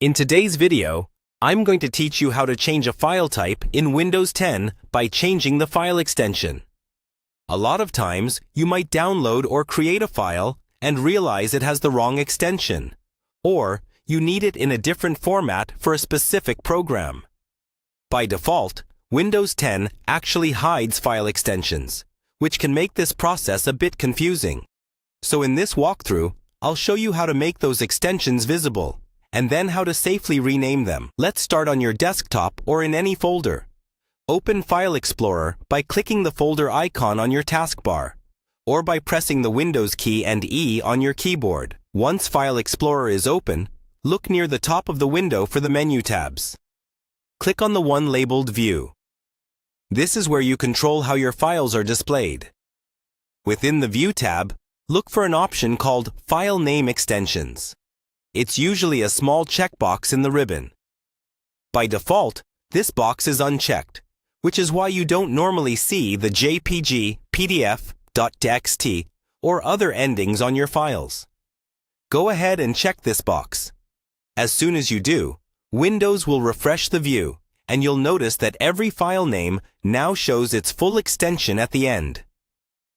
In today's video, I'm going to teach you how to change a file type in Windows 10 by changing the file extension. A lot of times, you might download or create a file and realize it has the wrong extension, or you need it in a different format for a specific program. By default, Windows 10 actually hides file extensions, which can make this process a bit confusing. So in this walkthrough, I'll show you how to make those extensions visible, and then how to safely rename them. Let's start on your desktop or in any folder. Open File Explorer by clicking the folder icon on your taskbar, or by pressing the Windows key and E on your keyboard. Once File Explorer is open, look near the top of the window for the menu tabs. Click on the one labeled View. This is where you control how your files are displayed. Within the View tab, look for an option called File Name Extensions. It's usually a small checkbox in the ribbon. By default, this box is unchecked, which is why you don't normally see the JPG, PDF, .txt, or other endings on your files. Go ahead and check this box. As soon as you do, Windows will refresh the view, and you'll notice that every file name now shows its full extension at the end.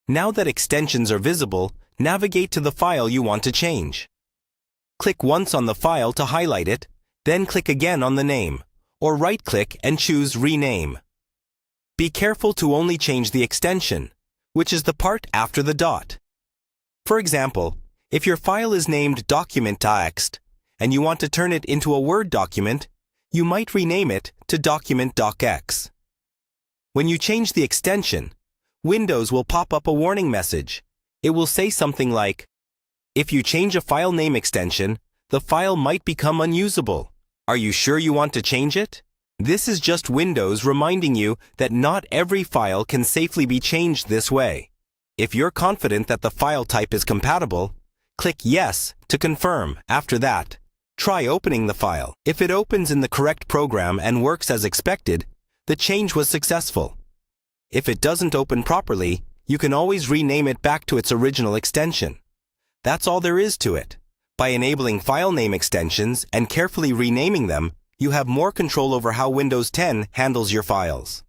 Now that extensions are visible, navigate to the file you want to change. Click once on the file to highlight it, then click again on the name, or right-click and choose Rename. Be careful to only change the extension, which is the part after the dot. For example, if your file is named document.txt and you want to turn it into a Word document, you might rename it to document.docx. When you change the extension, Windows will pop up a warning message. It will say something like, "If you change a file name extension, the file might become unusable. Are you sure you want to change it?" This is just Windows reminding you that not every file can safely be changed this way. If you're confident that the file type is compatible, click Yes to confirm. After that, try opening the file. If it opens in the correct program and works as expected, the change was successful. If it doesn't open properly, you can always rename it back to its original extension. That's all there is to it. By enabling file name extensions and carefully renaming them, you have more control over how Windows 10 handles your files.